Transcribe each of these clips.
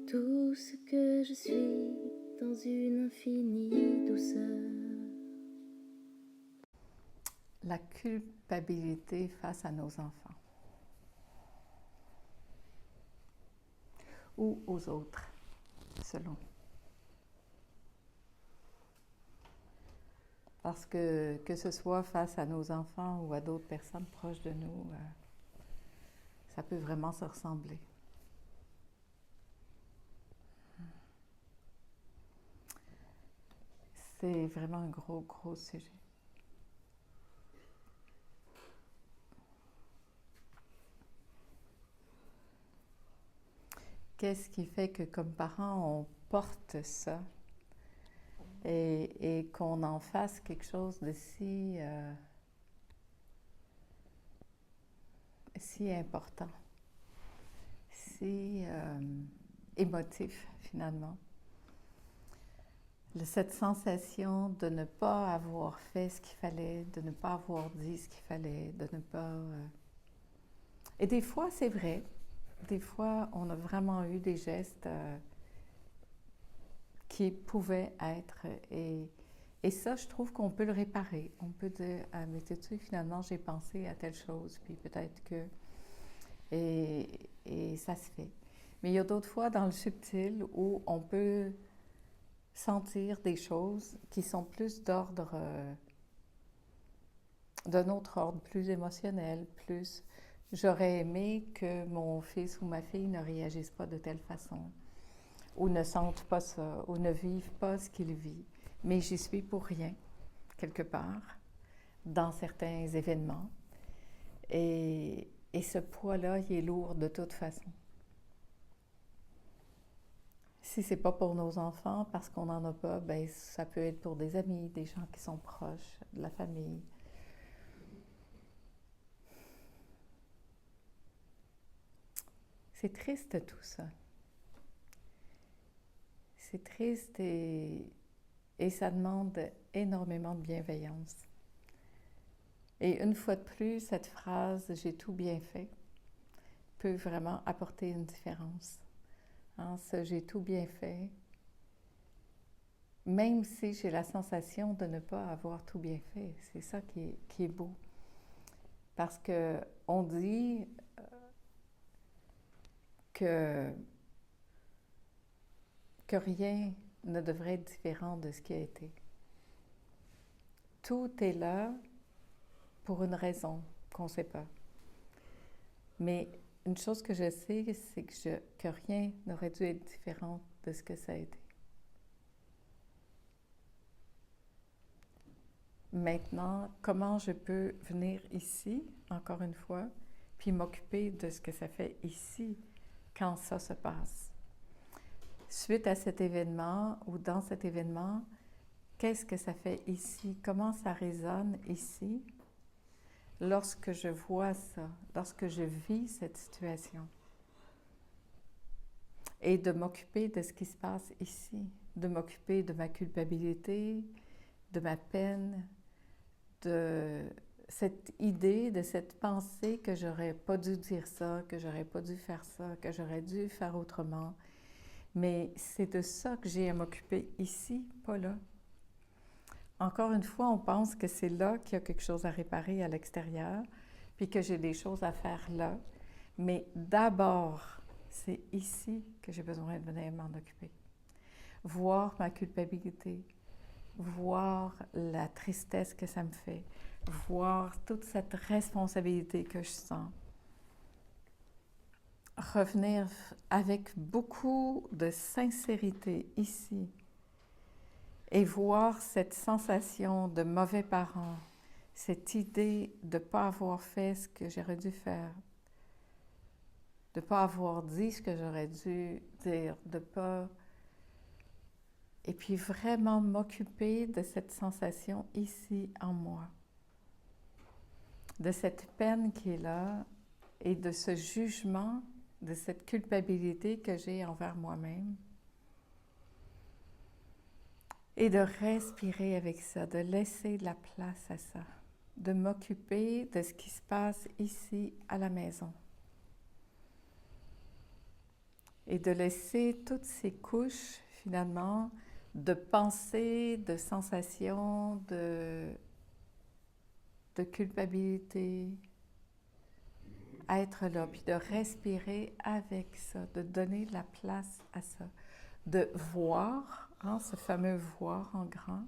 tout ce que je suis dans une infinie douceur. La culpabilité face à nos enfants ou aux autres, selon. Parce que ce soit face à nos enfants ou à d'autres personnes proches de nous, ça peut vraiment se ressembler. C'est vraiment un gros, gros sujet. Qu'est-ce qui fait que comme parents, on porte ça et qu'on en fasse quelque chose de si important, si émotif finalement. Cette sensation de ne pas avoir fait ce qu'il fallait, de ne pas avoir dit ce qu'il fallait, de ne pas... Et des fois, c'est vrai. Des fois, on a vraiment eu des gestes qui pouvaient être... Et ça, je trouve qu'on peut le réparer. On peut dire, ah, mais tu sais, finalement, j'ai pensé à telle chose, puis peut-être que... Et ça se fait. Mais il y a d'autres fois dans le subtil où on peut sentir des choses qui sont plus d'ordre, d'un autre ordre, plus émotionnel, plus... J'aurais aimé que mon fils ou ma fille ne réagissent pas de telle façon, ou ne sentent pas ça, ou ne vivent pas ce qu'il vit. Mais j'y suis pour rien, quelque part, dans certains événements. Et ce poids-là, il est lourd de toute façon. Si c'est pas pour nos enfants, parce qu'on n'en a pas, ben ça peut être pour des amis, des gens qui sont proches, de la famille. C'est triste tout ça. C'est triste et ça demande énormément de bienveillance. Et une fois de plus, cette phrase « j'ai tout bien fait » peut vraiment apporter une différence. Hein, ce « j'ai tout bien fait », même si j'ai la sensation de ne pas avoir tout bien fait, c'est ça qui est beau. Parce qu'on dit que rien ne devrait être différent de ce qui a été. Tout est là pour une raison qu'on ne sait pas. Mais une chose que je sais, c'est que rien n'aurait dû être différent de ce que ça a été. Maintenant, comment je peux venir ici, encore une fois, puis m'occuper de ce que ça fait ici quand ça se passe? Suite à cet événement ou dans cet événement, qu'est-ce que ça fait ici? Comment ça résonne ici lorsque je vois ça, lorsque je vis cette situation? Et de m'occuper de ce qui se passe ici, de m'occuper de ma culpabilité, de ma peine, de cette idée, de cette pensée que j'aurais pas dû dire ça, que j'aurais pas dû faire ça, que j'aurais dû faire autrement. Mais c'est de ça que j'ai à m'occuper ici, pas là. Encore une fois, on pense que c'est là qu'il y a quelque chose à réparer à l'extérieur, puis que j'ai des choses à faire là. Mais d'abord, c'est ici que j'ai besoin de venir m'en occuper. Voir ma culpabilité, voir la tristesse que ça me fait, voir toute cette responsabilité que je sens. Revenir avec beaucoup de sincérité ici et voir cette sensation de mauvais parent, cette idée de ne pas avoir fait ce que j'aurais dû faire, de ne pas avoir dit ce que j'aurais dû dire, de pas... Et puis vraiment m'occuper de cette sensation ici en moi, de cette peine qui est là et de ce jugement, de cette culpabilité que j'ai envers moi-même. Et de respirer avec ça, de laisser de la place à ça, de m'occuper de ce qui se passe ici à la maison. et de laisser toutes ces couches, finalement, de pensées, de sensations, de culpabilité, être là, puis de respirer avec ça, de donner de la place à ça, de voir, hein, ce fameux voir en grand,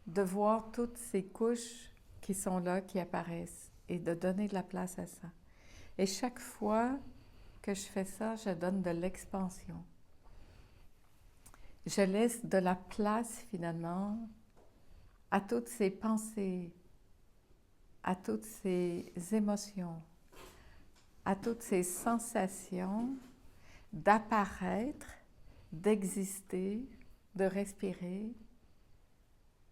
de voir toutes ces couches qui sont là, qui apparaissent, et de donner de la place à ça. Et chaque fois que je fais ça, je donne de l'expansion. Je laisse de la place, finalement, à toutes ces pensées, à toutes ces émotions, à toutes ces sensations d'apparaître, d'exister, de respirer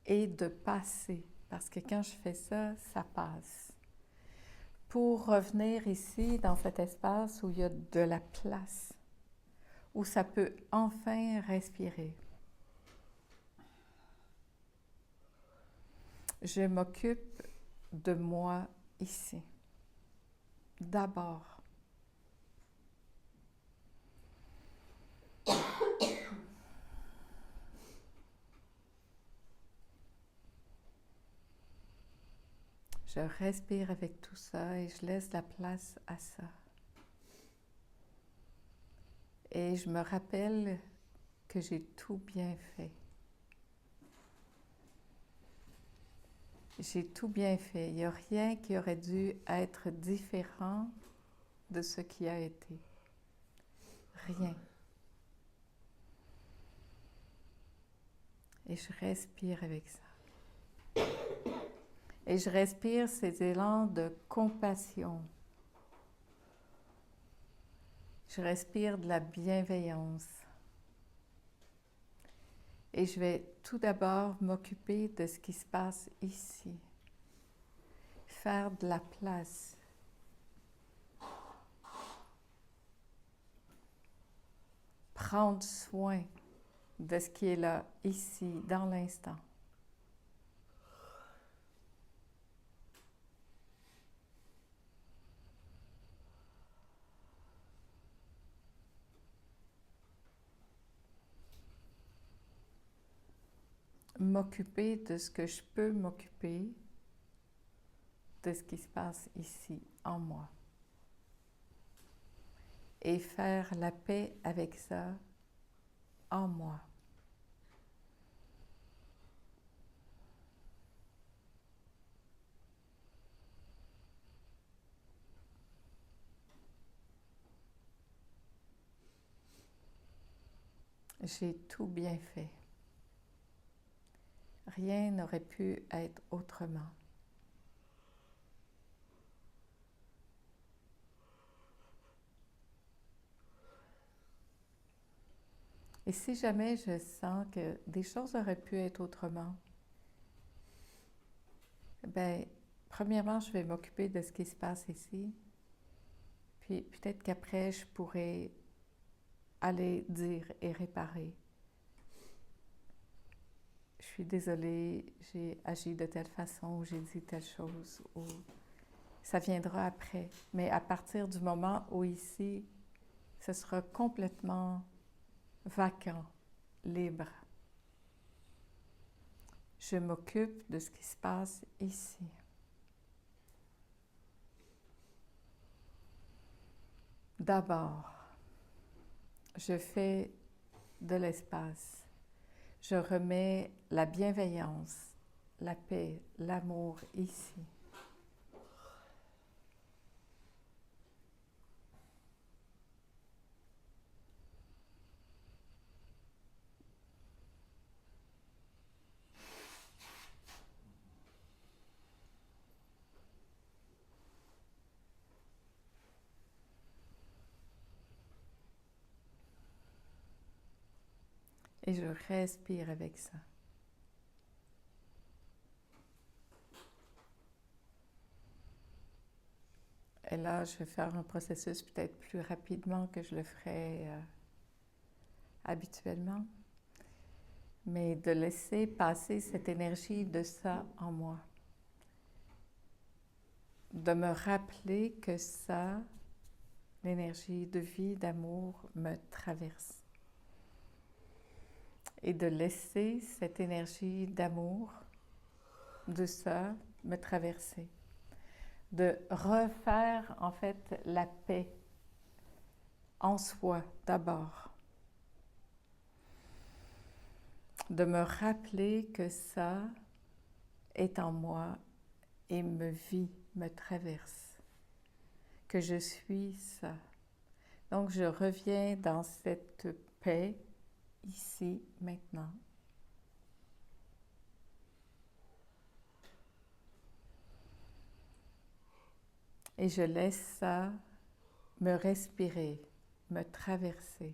et de passer. Parce que quand je fais ça, ça passe. Pour revenir ici, dans cet espace où il y a de la place, où ça peut enfin respirer. Je m'occupe de moi ici. D'abord. Je respire avec tout ça et je laisse la place à ça. Et je me rappelle que j'ai tout bien fait. J'ai tout bien fait. Il n'y a rien qui aurait dû être différent de ce qui a été. Rien. Et je respire avec ça. Et je respire ces élans de compassion. Je respire de la bienveillance. Et je vais tout d'abord m'occuper de ce qui se passe ici. Faire de la place. Prendre soin de ce qui est là, ici, dans l'instant. M'occuper de ce que je peux m'occuper, de ce qui se passe ici, en moi. Et faire la paix avec ça, en moi. J'ai tout bien fait. Rien n'aurait pu être autrement. Et si jamais je sens que des choses auraient pu être autrement, bien, premièrement, je vais m'occuper de ce qui se passe ici. Puis peut-être qu'après, je pourrais aller dire et réparer. Je suis désolée, j'ai agi de telle façon, ou j'ai dit telle chose, ou ça viendra après. Mais à partir du moment où ici, ce sera complètement vacant, libre. Je m'occupe de ce qui se passe ici. D'abord, je fais de l'espace. Je remets la bienveillance, la paix, l'amour ici. Et je respire avec ça. Et là, je vais faire un processus peut-être plus rapidement que je le ferais habituellement, mais de laisser passer cette énergie de ça en moi. De me rappeler que ça l'énergie de vie, d'amour me traverse. Et de laisser cette énergie d'amour, de ça, me traverser. De refaire en fait la paix en soi d'abord. De me rappeler que ça est en moi et me vit, me traverse. Que je suis ça. Donc je reviens dans cette paix ici, maintenant. Et je laisse ça me respirer, me traverser.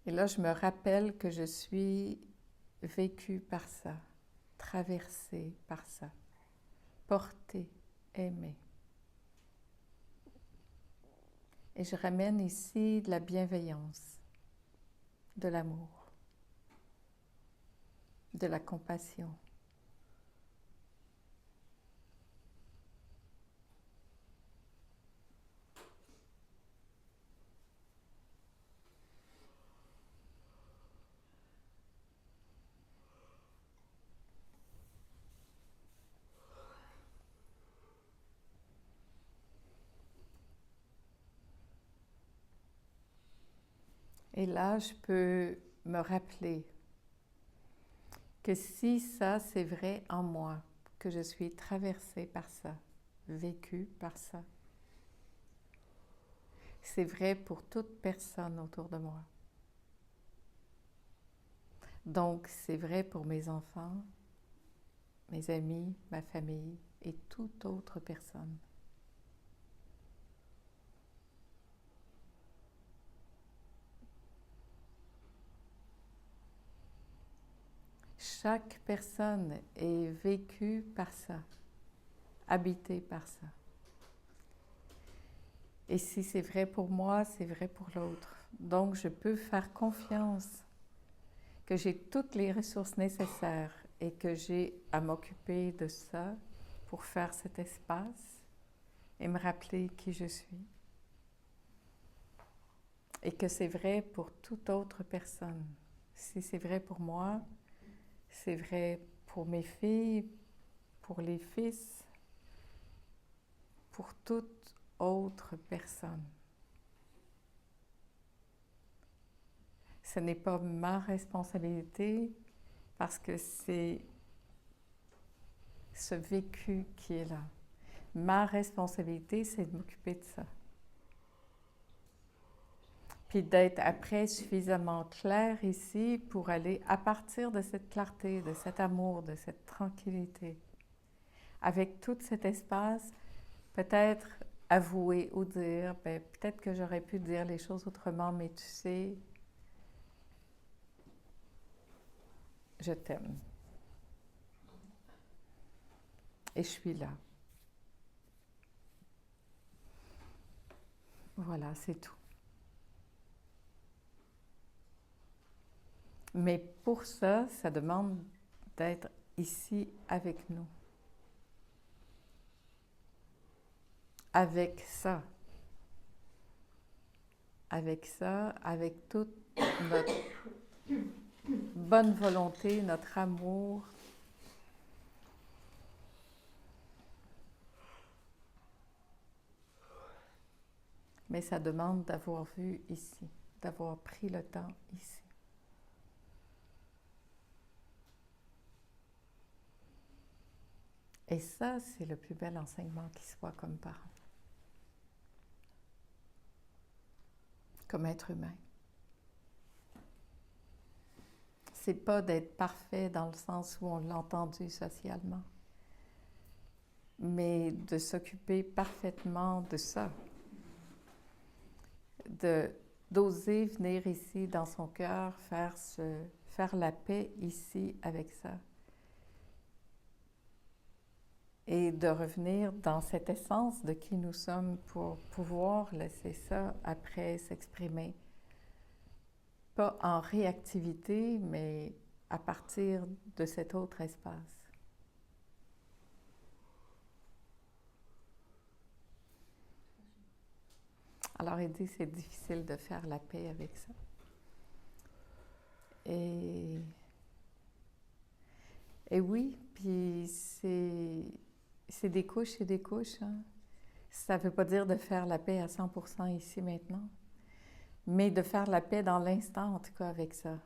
Et là, je me rappelle que je suis vécue par ça, traversée par ça, portée, aimée. Et je ramène ici de la bienveillance, de l'amour, de la compassion. Et là, je peux me rappeler que si ça, c'est vrai en moi, que je suis traversée par ça, vécue par ça, c'est vrai pour toute personne autour de moi. Donc, c'est vrai pour mes enfants, mes amis, ma famille et toute autre personne. Chaque personne est vécue par ça, habitée par ça. Et si c'est vrai pour moi, c'est vrai pour l'autre. Donc, je peux faire confiance que j'ai toutes les ressources nécessaires et que j'ai à m'occuper de ça pour faire cet espace et me rappeler qui je suis. Et que c'est vrai pour toute autre personne. Si c'est vrai pour moi, c'est vrai pour mes filles, pour les fils, pour toute autre personne. Ce n'est pas ma responsabilité parce que c'est ce vécu qui est là. Ma responsabilité, c'est de m'occuper de ça. Puis d'être après suffisamment clair ici pour aller à partir de cette clarté, de cet amour, de cette tranquillité. Avec tout cet espace, peut-être avouer ou dire, ben, peut-être que j'aurais pu dire les choses autrement, mais tu sais, je t'aime. Et je suis là. Voilà, c'est tout. Mais pour ça, ça demande d'être ici avec nous. Avec ça. Avec ça, avec toute notre bonne volonté, notre amour. Mais ça demande d'avoir vu ici, d'avoir pris le temps ici. Et ça, c'est le plus bel enseignement qui soit comme parent, comme être humain. C'est pas d'être parfait dans le sens où on l'a entendu socialement, mais de s'occuper parfaitement de ça, d'oser venir ici dans son cœur, faire la paix ici avec ça. Et de revenir dans cette essence de qui nous sommes pour pouvoir laisser ça après s'exprimer. Pas en réactivité, mais à partir de cet autre espace. Alors, il dit c'est difficile de faire la paix avec ça. Et oui, puis c'est des couches et des couches. Hein. Ça ne veut pas dire de faire la paix à 100% ici maintenant, mais de faire la paix dans l'instant, en tout cas, avec ça.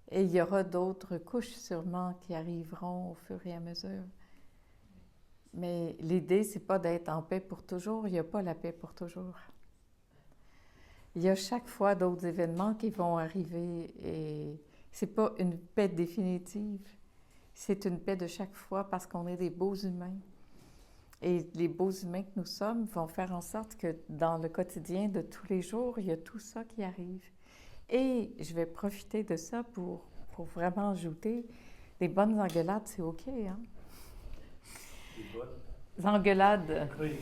Et il y aura d'autres couches sûrement qui arriveront au fur et à mesure. Mais l'idée, c'est pas d'être en paix pour toujours. Il n'y a pas la paix pour toujours. Il y a chaque fois d'autres événements qui vont arriver et c'est pas une paix définitive. C'est une paix de chaque fois parce qu'on est des beaux humains. Et les beaux humains que nous sommes vont faire en sorte que dans le quotidien de tous les jours, il y a tout ça qui arrive. Et je vais profiter de ça pour vraiment ajouter, les bonnes engueulades, c'est OK, hein? Les bonnes? Engueulades. Oui.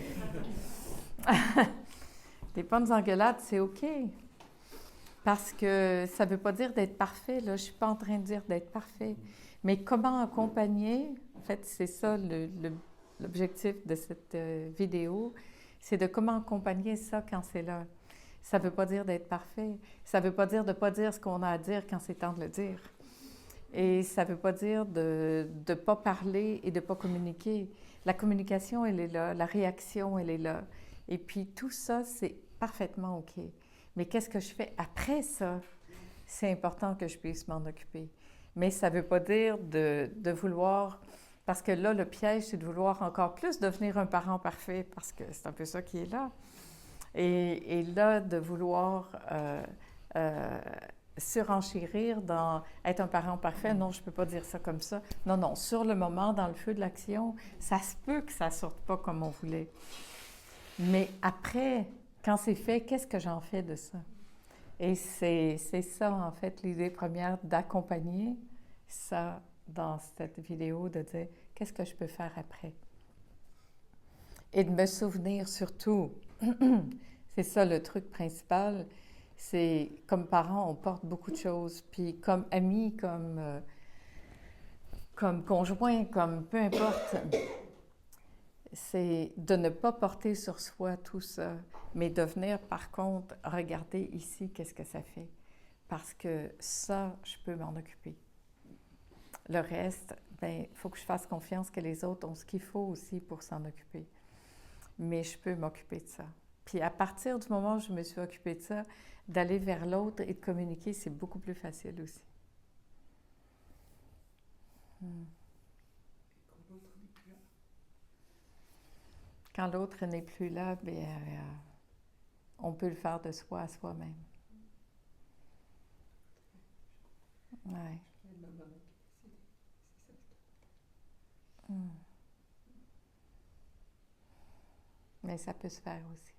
Les bonnes engueulades, c'est OK. Parce que ça ne veut pas dire d'être parfait, là. Je ne suis pas en train de dire d'être parfait. Mais comment accompagner, en fait, c'est ça l'objectif de cette vidéo, c'est de comment accompagner ça quand c'est là. Ça ne veut pas dire d'être parfait. Ça ne veut pas dire de ne pas dire ce qu'on a à dire quand c'est temps de le dire. Et ça ne veut pas dire de ne pas parler et de ne pas communiquer. La communication, elle est là. La réaction, elle est là. Et puis tout ça, c'est parfaitement OK. Mais qu'est-ce que je fais après ça? C'est important que je puisse m'en occuper. Mais ça ne veut pas dire de vouloir... Parce que là, le piège, c'est de vouloir encore plus devenir un parent parfait, parce que c'est un peu ça qui est là. Et là, de vouloir surenchérir dans être un parent parfait, non, je ne peux pas dire ça comme ça. Non, non, sur le moment, dans le feu de l'action, ça se peut que ça ne sorte pas comme on voulait. Mais après, quand c'est fait, qu'est-ce que j'en fais de ça? Et c'est ça, en fait, l'idée première, d'accompagner ça dans cette vidéo, de dire qu'est-ce que je peux faire après. Et de me souvenir surtout, c'est ça le truc principal, c'est comme parents, on porte beaucoup de choses, puis comme amis, comme conjoint, comme peu importe, c'est de ne pas porter sur soi tout ça, mais de venir par contre regarder ici qu'est-ce que ça fait, parce que ça, je peux m'en occuper. Le reste, bien, il faut que je fasse confiance que les autres ont ce qu'il faut aussi pour s'en occuper. Mais je peux m'occuper de ça. Puis à partir du moment où je me suis occupée de ça, d'aller vers l'autre et de communiquer, c'est beaucoup plus facile aussi. Quand l'autre n'est plus là, bien, on peut le faire de soi à soi-même. Ouais. Mais ça peut se faire aussi.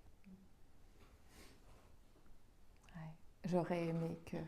Ouais. J'aurais aimé que...